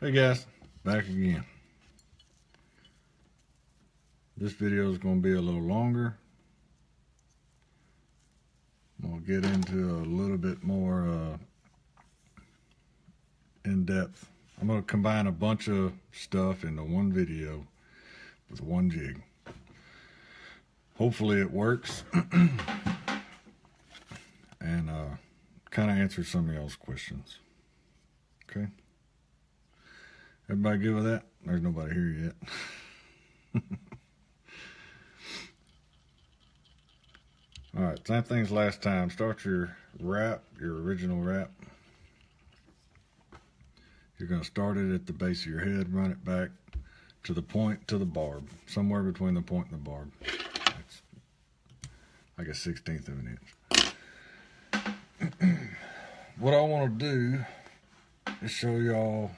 Hey guys, back again. This video is going to be a little longer. I'm going to get into a little bit more in depth. I'm going to combine a bunch of stuff into one video with one jig. Hopefully it works and kind of answer some of y'all's questions. Okay? Everybody good with that? There's nobody here yet. All right, same thing as last time. Start your wrap, your original wrap. You're going to start it at the base of your head, run it back to the point, to the barb, somewhere between the point and the barb. That's like a 1/16 of an inch. What I want to do is show y'all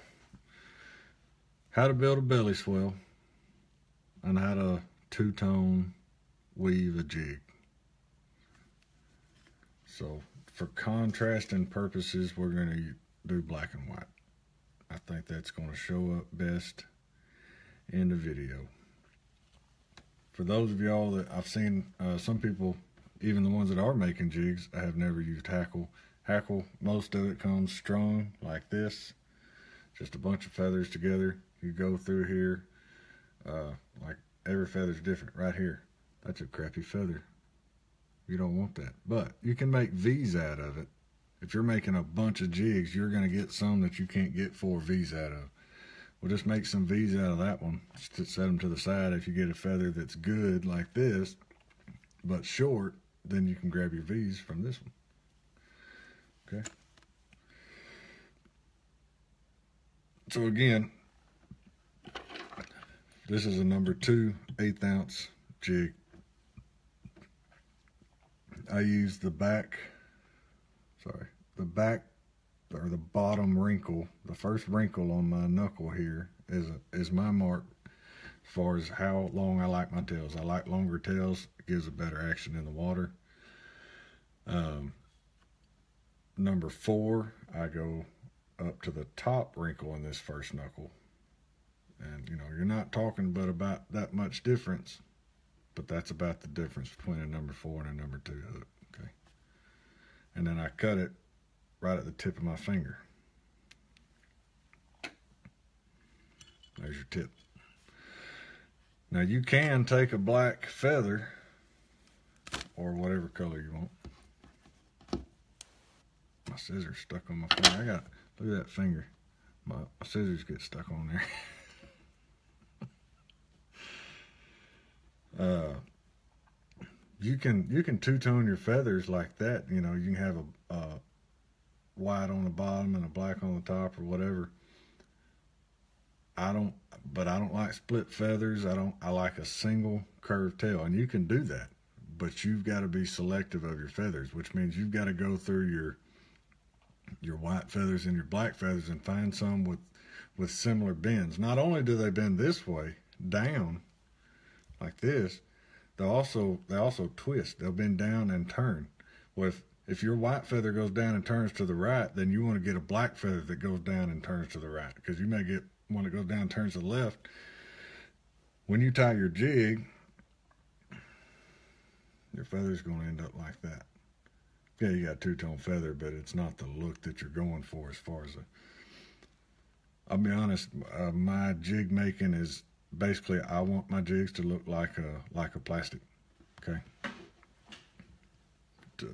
how to build a belly swell and how to two-tone weave a jig. So for contrasting purposes, we're going to do black and white. I think that's going to show up best in the video. For those of y'all that I've seen, some people, even the ones that are making jigs, I have never used hackle. Hackle, most of it comes strung like this, just a bunch of feathers together. You go through here, like every feather's different. Right here, that's a crappy feather. You don't want that, but you can make V's out of it. If you're making a bunch of jigs, you're going to get some that you can't get 4 V's out of. We'll just make some V's out of that one, just to set them to the side. If you get a feather that's good like this, but short, then you can grab your V's from this one. Okay. So again, this is a number 2 1/8 ounce jig. I use the back or the bottom wrinkle, the first wrinkle on my knuckle here is my mark as far as how long I like my tails. I like longer tails. It gives a better action in the water. Number 4, I go up to the top wrinkle in this first knuckle. And you know, you're not talking but about that much difference, but that's about the difference between a number 4 and a number 2 hook. Okay. And then I cut it right at the tip of my finger. There's your tip. Now you can take a black feather or whatever color you want. My scissors stuck on my finger. Look at that finger. My scissors get stuck on there. You can two-tone your feathers like that. You know, you can have a white on the bottom and a black on the top or whatever. I don't like split feathers. I like a single curved tail, and you can do that, but you've got to be selective of your feathers, which means you've got to go through your white feathers and your black feathers and find some with similar bends. Not only do they bend this way down like this, they also twist. They'll bend down and turn. Well, if your white feather goes down and turns to the right, then you want to get a black feather that goes down and turns to the right, because you may get one that goes down and turns to the left. When you tie your jig, your feather's going to end up like that. Yeah, you got a two-tone feather, but it's not the look that you're going for as far as I'll be honest, my jig making is basically, I want my jigs to look like a plastic. Okay.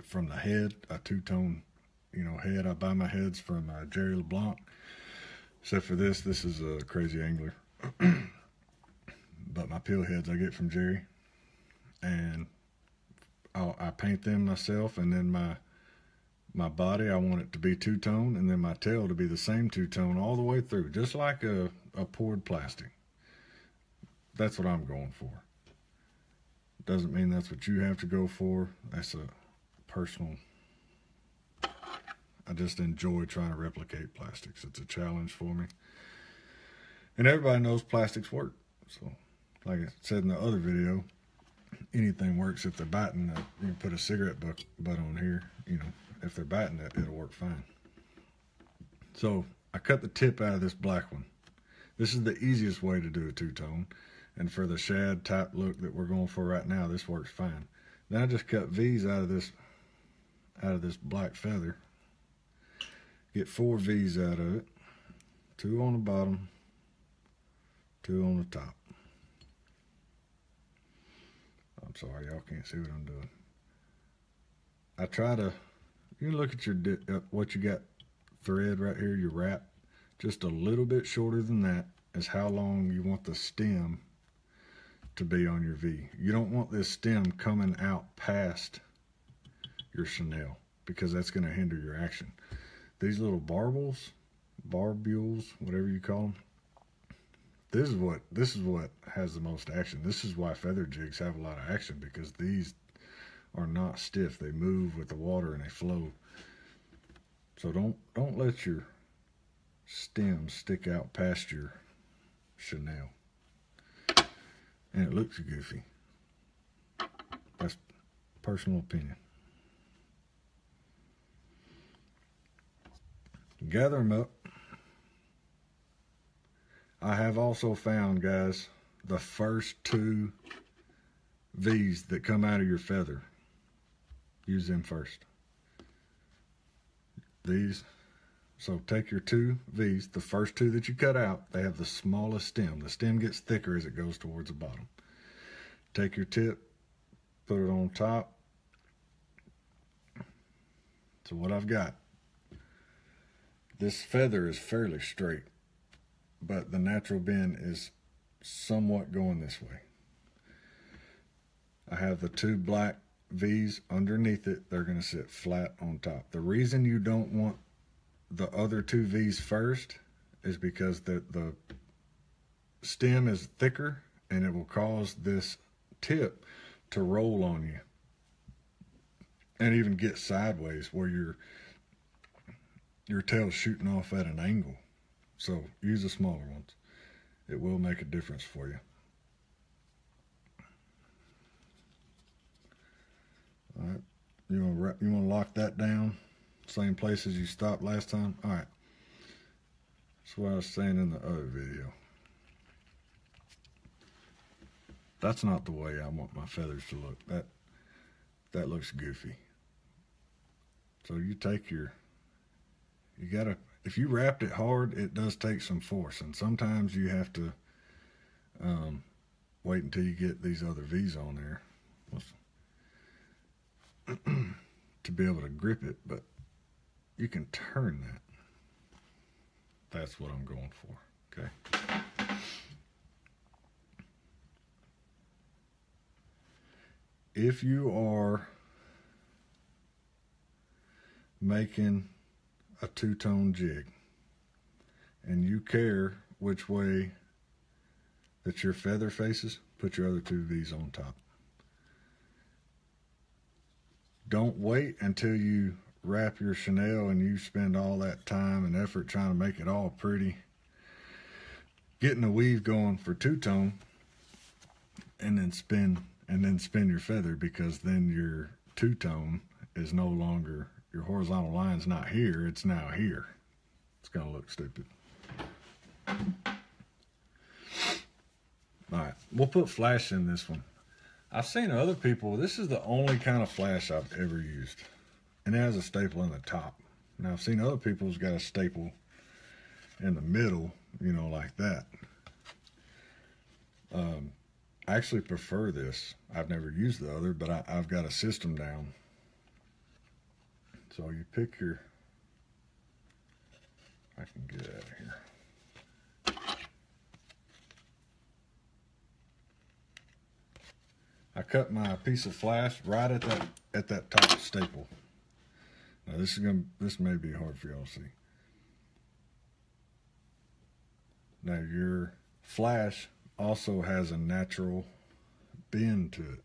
From the head, a two-tone, head. I buy my heads from Jerry LeBlanc. Except for this is a Crazy Angler. But my peel heads I get from Jerry, and I paint them myself, and then my body, I want it to be two-tone, and then my tail to be the same two-tone all the way through, just like a poured plastic. That's what I'm going for. Doesn't mean that's what you have to go for. That's a personal. I just enjoy trying to replicate plastics. It's a challenge for me. And everybody knows plastics work. So, like I said in the other video, anything works if they're biting. You can put a cigarette butt on here. If they're biting it, it'll work fine. So I cut the tip out of this black one. This is the easiest way to do a two-tone. And for the shad type look that we're going for right now, this works fine. Then I just cut V's out of this black feather. Get 4 V's out of it. 2 on the bottom, 2 on the top. I'm sorry, y'all can't see what I'm doing. I try to, you look at your what you got thread right here, your wrap, just a little bit shorter than that is how long you want the stem to be on your V. You don't want this stem coming out past your chenille because that's going to hinder your action. These little barbules, whatever you call them, this is what has the most action. This is why feather jigs have a lot of action, because these are not stiff. They move with the water and they flow. So don't let your stem stick out past your chenille. And it looks goofy. That's personal opinion. Gather them up. I have also found, guys, the first 2 V's that come out of your feather. Use them first. These. So take your 2 V's, the first 2 that you cut out, they have the smallest stem. The stem gets thicker as it goes towards the bottom. Take your tip, put it on top. So what I've got, this feather is fairly straight, but the natural bend is somewhat going this way. I have the 2 black V's underneath it. They're going to sit flat on top. The reason you don't want the other 2 V's first is because the stem is thicker and it will cause this tip to roll on you and even get sideways where your tail's shooting off at an angle. So use the smaller ones. It will make a difference for you. All right, you want to lock that down, same place as you stopped last time. All right, that's what I was saying in the other video. That's not the way I want my feathers to look. That looks goofy. So you take you gotta, if you wrapped it hard, it does take some force, and sometimes you have to wait until you get these other V's on there to be able to grip it, but you can turn that. That's what I'm going for, okay? If you are making a 2-tone jig and you care which way that your feather faces, put your other 2 V's on top. Don't wait until you wrap your chenille and you spend all that time and effort trying to make it all pretty, getting a weave going for 2-tone, and then spin your feather, because then your 2-tone is no longer, your horizontal line's not here, it's now here. It's gonna look stupid. All right, we'll put flash in this one. I've seen other people, this is the only kind of flash I've ever used, and it has a staple in the top. Now I've seen other people who's got a staple in the middle, you know, like that. I actually prefer this. I've never used the other, but I've got a system down. So you pick your, I can get out of here. I cut my piece of flash right at that top staple. Now this may be hard for y'all to see. Now your flash also has a natural bend to it.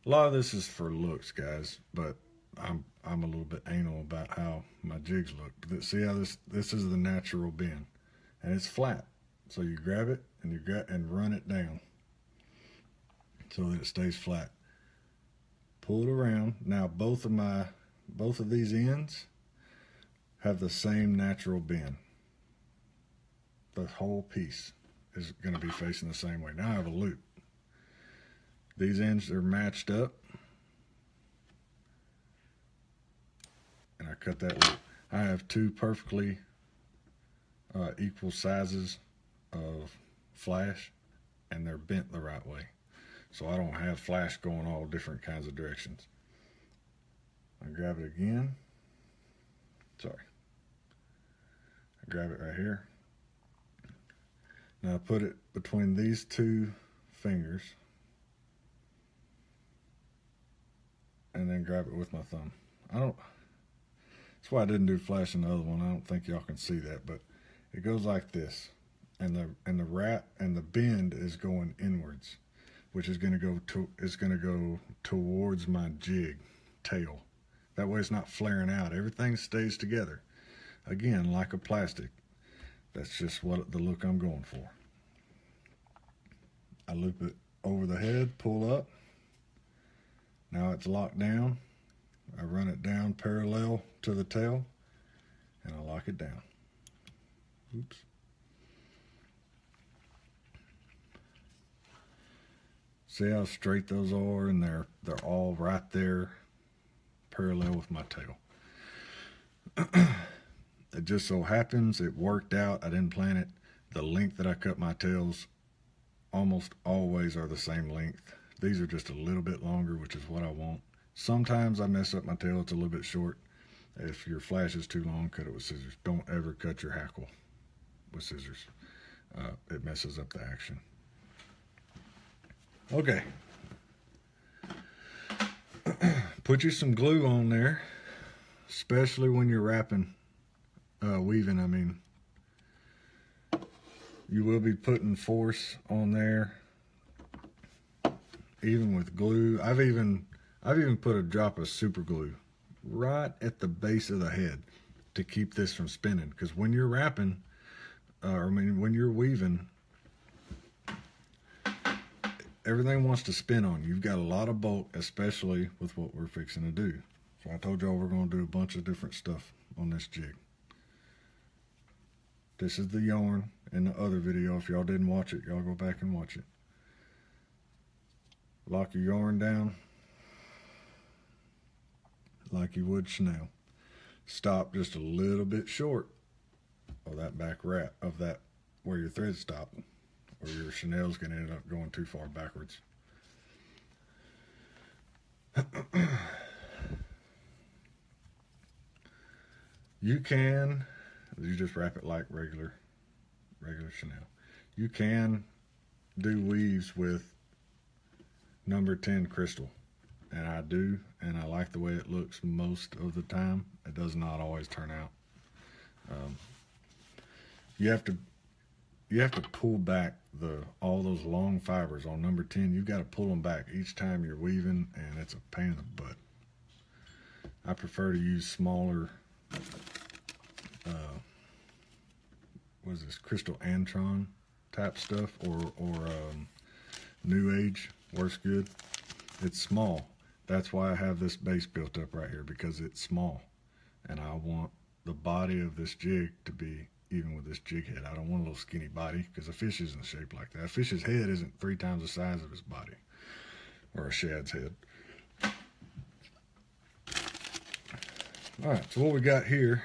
A lot of this is for looks, guys, but I'm a little bit anal about how my jigs look. But see how this is the natural bend, and it's flat. So you grab it and run it down so that it stays flat. Pull it around. Now both of these ends have the same natural bend. the whole piece is going to be facing the same way. Now I have a loop. These ends are matched up, and I cut that loop. I have two perfectly equal sizes of flash, and they're bent the right way. So I don't have flash going all different kinds of directions. I grab it again. Sorry. I grab it right here. Now I put it between these two fingers, and then grab it with my thumb. That's why I didn't do flash in the other one. I don't think y'all can see that, but it goes like this, and the wrap and the bend is going inwards, which is going to go towards my jig tail. That way it's not flaring out. Everything stays together. Again, like a plastic. That's just the look I'm going for. I loop it over the head, pull up. Now it's locked down. I run it down parallel to the tail, and I lock it down. Oops. See how straight those are, and they're all right there, parallel with my tail. It just so happens it worked out. I didn't plan it. The length that I cut my tails almost always are the same length. These are just a little bit longer, which is what I want. Sometimes I mess up my tail. It's a little bit short. If your flash is too long, cut it with scissors. Don't ever cut your hackle with scissors. It messes up the action. Okay. Put you some glue on there, especially when you're wrapping. Weaving, I mean. You will be putting force on there, even with glue. I've even put a drop of super glue right at the base of the head to keep this from spinning. Because when you're wrapping, when you're weaving, everything wants to spin on you. You've got a lot of bulk, especially with what we're fixing to do. So I told y'all we're going to do a bunch of different stuff on this jig. This is the yarn in the other video. If y'all didn't watch it, y'all go back and watch it. Lock your yarn down like you would chenille. Stop just a little bit short of that back wrap, of that where your thread stopped, or your chenille's going to end up going too far backwards. You just wrap it like regular chenille. You can do weaves with number 10 crystal, and I do, and I like the way it looks most of the time. It does not always turn out. You have to pull back all those long fibers on number 10. You've got to pull them back each time you're weaving, and it's a pain in the butt. I prefer to use smaller what is this, crystal antron type stuff, or new age works good. It's small. That's why I have this base built up right here, because it's small, and I want the body of this jig to be even with this jig head. I don't want a little skinny body, because a fish isn't shaped like that. A fish's head isn't 3 times the size of his body, or a shad's head. All right, so what we got here?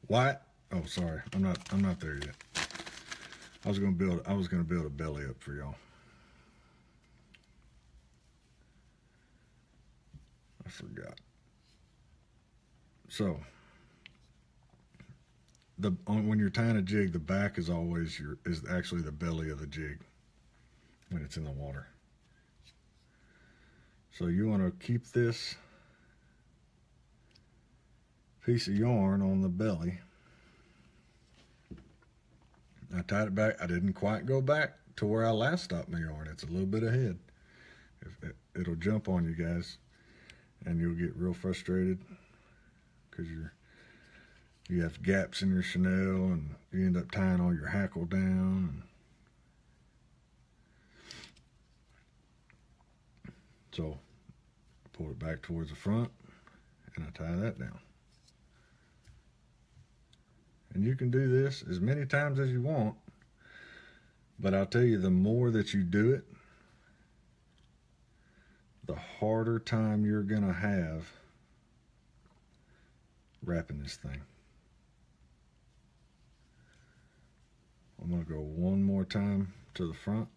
White. Oh, sorry, I'm not there yet. I was gonna build a belly up for y'all. I forgot. So when you're tying a jig, the back is always actually the belly of the jig when it's in the water. So you want to keep this piece of yarn on the belly. I tied it back. I didn't quite go back to where I last stopped my yarn. It's a little bit ahead. It'll jump on you guys, and you'll get real frustrated because you have gaps in your chenille, and you end up tying all your hackle down. So I pull it back towards the front, and I tie that down. And you can do this as many times as you want, but I'll tell you, the more that you do it, the harder time you're gonna have wrapping this thing. I'm gonna go one more time to the front.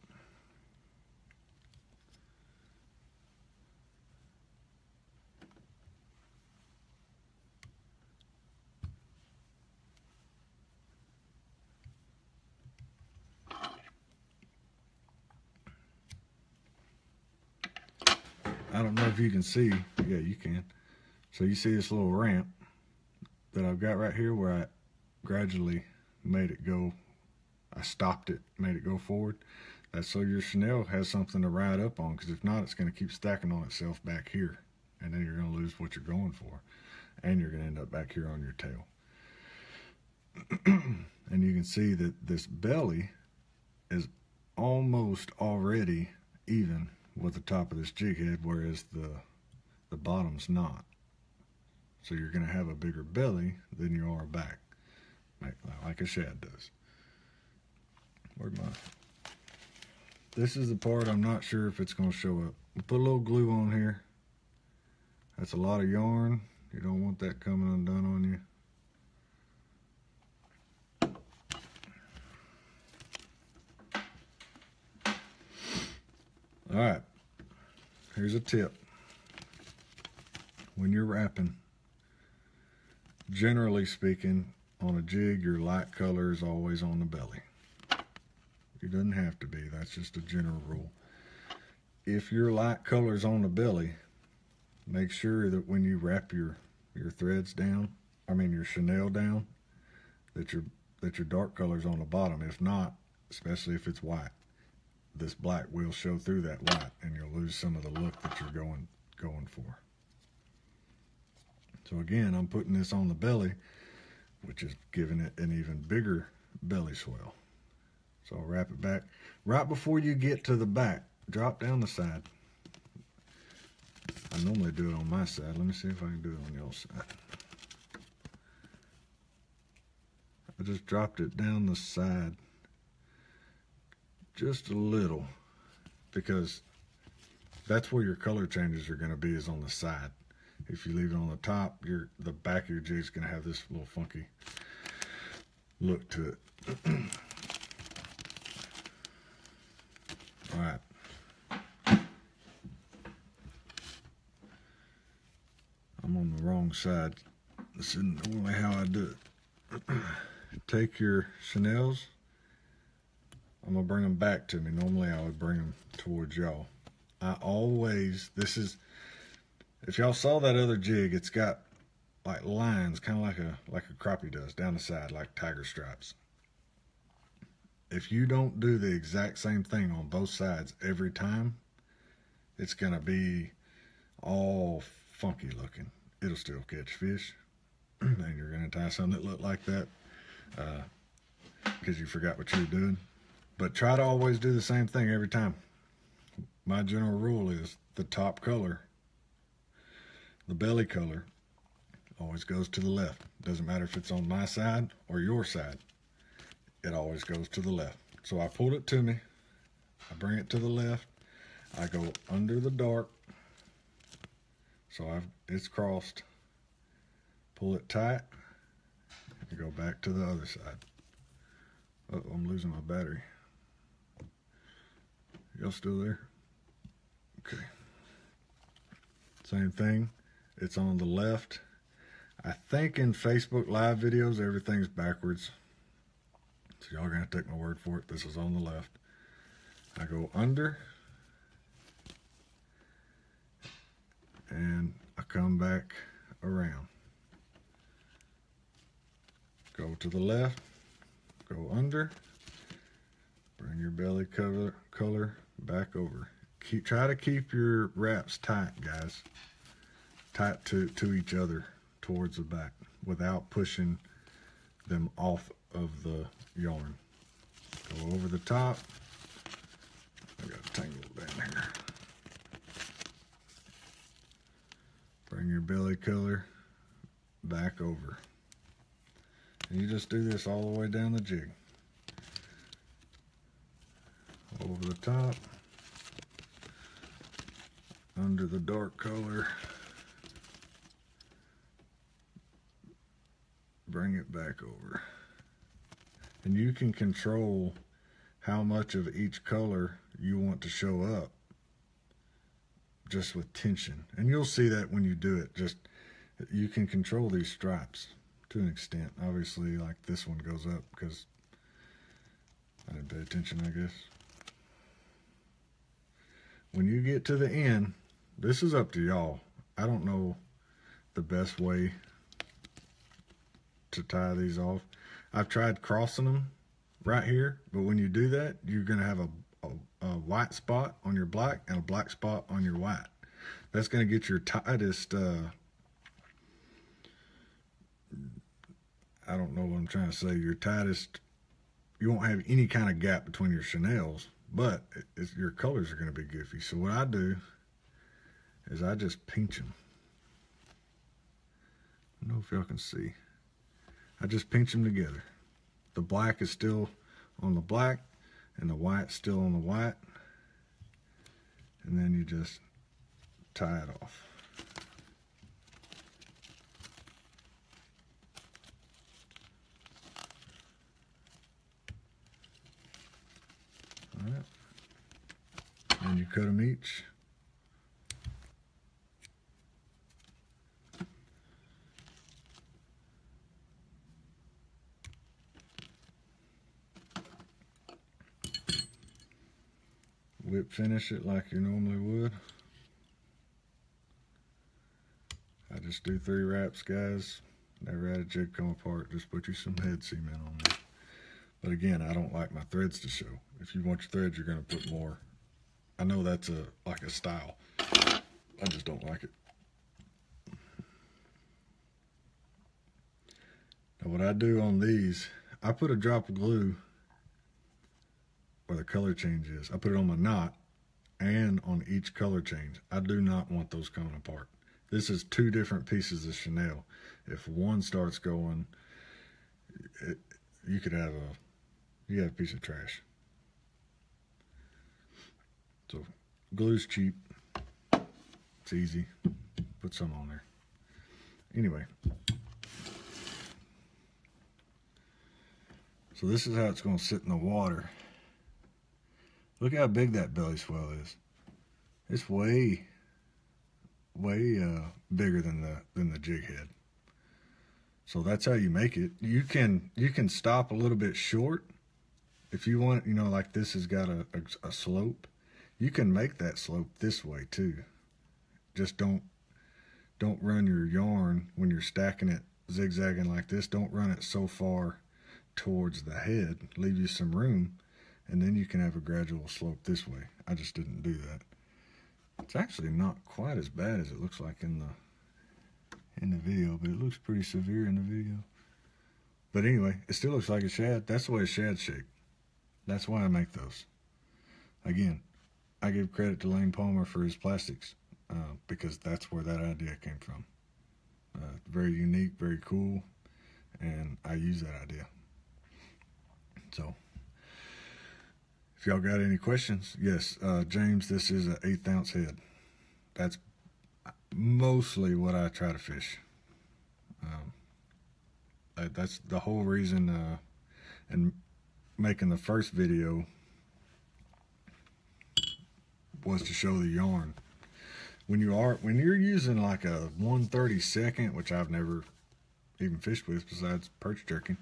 I don't know if you can see. Yeah, you can. So you see this little ramp that I've got right here where I gradually made it go. I stopped it, made it go forward. That's so your chenille has something to ride up on, because if not, it's going to keep stacking on itself back here, and then you're going to lose what you're going for, and you're going to end up back here on your tail. And you can see that this belly is almost already even with the top of this jig head, whereas the bottom's not. So you're going to have a bigger belly than you are back, like a shad does. Where'd my... This is the part I'm not sure if it's going to show up. We'll put a little glue on here. That's a lot of yarn. You don't want that coming undone on you. All right, here's a tip. When you're wrapping, generally speaking, on a jig, your light color is always on the belly. It doesn't have to be, that's just a general rule. If your light color is on the belly, make sure that when you wrap your threads down, your chenille down, that your dark color is on the bottom. If not, especially if it's white, this black will show through that white, and you'll lose some of the look that you're going for. So again, I'm putting this on the belly, which is giving it an even bigger belly swell. So I'll wrap it back. Right before you get to the back, drop down the side. I normally do it on my side. Let me see if I can do it on your side. I just dropped it down the side just a little, because that's where your color changes are going to be, is on the side. If you leave it on the top, the back of your jig is going to have this little funky look to it. All right. I'm on the wrong side. This isn't normally how I do it. Take your chenilles. I'm going to bring them back to me. Normally I would bring them towards y'all. If y'all saw that other jig, it's got like lines, kind of like a crappie does, down the side, like tiger stripes. If you don't do the exact same thing on both sides every time, it's going to be all funky looking. It'll still catch fish, and you're going to tie something that look like that because you forgot what you were doing. But try to always do the same thing every time. My general rule is the top color, the belly color, always goes to the left. Doesn't matter if it's on my side or your side. It always goes to the left. So I pulled it to me. I bring it to the left. I go under the dark. So it's crossed. Pull it tight. And go back to the other side. Uh-oh, I'm losing my battery. Y'all still there? Okay. Same thing. It's on the left. I think in Facebook Live videos, everything's backwards. So y'all are going to take my word for it. This is on the left. I go under. And I come back around. Go to the left. Go under. Bring your belly color back over. Try to keep your wraps tight, guys. Tight to each other towards the back without pushing them off of the yarn. Go over the top. I got a tangle down here. Bring your belly color back over. And you just do this all the way down the jig. Over the top, under the dark color, bring it back over. And you can control how much of each color you want to show up just with tension. And you'll see that when you do it. Just, you can control these stripes to an extent. Obviously, like this one goes up because I didn't pay attention, I guess. When you get to the end, this is up to y'all. I don't know the best way to tie these off. I've tried crossing them right here, but when you do that, you're going to have a white spot on your black and a black spot on your white. That's going to get your tightest, I don't know what I'm trying to say, your tightest, you won't have any kind of gap between your chenelles, but your colors are going to be goofy. So what I do is I just pinch them. I don't know if y'all can see. I just pinch them together. The black is still on the black and the white still on the white. And then you just tie it off. All right. And you cut them each. Whip finish it like you normally would. I just do 3 wraps, guys. Never had a jig come apart. Just put you some head cement on there. But again, I don't like my threads to show. If you want your threads, you're going to put more. I know that's like a style. I just don't like it. Now what I do on these, I put a drop of glue where the color change is. I put it on my knot and on each color change. I do not want those coming apart. This is 2 different pieces of chenille. If one starts going, you could have a piece of trash. So glue's cheap. It's easy. Put some on there. Anyway. So this is how it's going to sit in the water. Look how big that belly swell is. It's way bigger than the jig head. So that's how you make it. You can stop a little bit short if you want. You know, like this has got a slope. You can make that slope this way too. Just don't run your yarn when you're stacking it zigzagging like this. Don't run it so far towards the head. Leave you some room. And then you can have a gradual slope this way. I just didn't do that. It's actually not quite as bad as it looks like in the video, but it looks pretty severe in the video. But anyway, it still looks like a shad. That's the way a shad's shaped. That's why I make those. Again, I give credit to Lane Palmer for his plastics because that's where that idea came from. Very unique, very cool, and I use that idea. So, if y'all got any questions, yes, James, this is an 1/8 ounce head. That's mostly what I try to fish. That's the whole reason, and making the first video was to show the yarn. When you're using like a 1/32, which I've never even fished with besides perch jerking,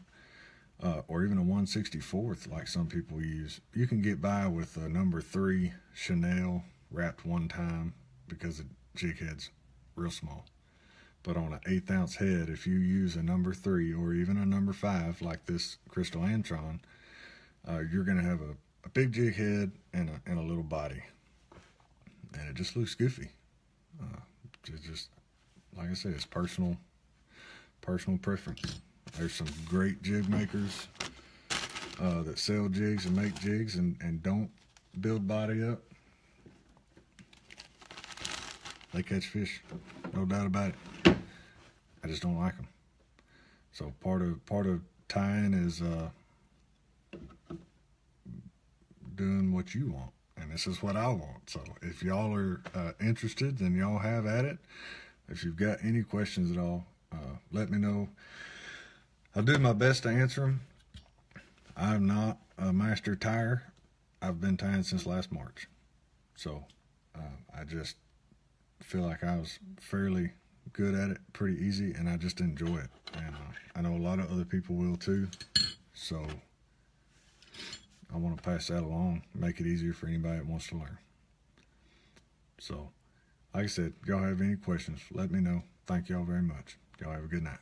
or even a 1/64 like some people use, you can get by with a number 3 chenille wrapped one time because the jig head's real small. But on an 1/8 ounce head, if you use a number 3 or even a number 5 like this Crystal Antron, you're going to have a big jig head and a little body, and it just looks goofy. It's just, like I said, it's personal preference. There's some great jig makers that sell jigs and make jigs and don't build body up. They catch fish, no doubt about it. I just don't like them. So part of tying is doing what you want, and this is what I want. So if y'all are interested, then y'all have at it. If you've got any questions at all, let me know. I'll do my best to answer them. I'm not a master tyer. I've been tying since last March, so I just feel like I was fairly good at it, pretty easy, and I just enjoy it. And I know a lot of other people will too, so I want to pass that along, make it easier for anybody that wants to learn. So, like I said, y'all have any questions, let me know. Thank y'all very much. Y'all have a good night.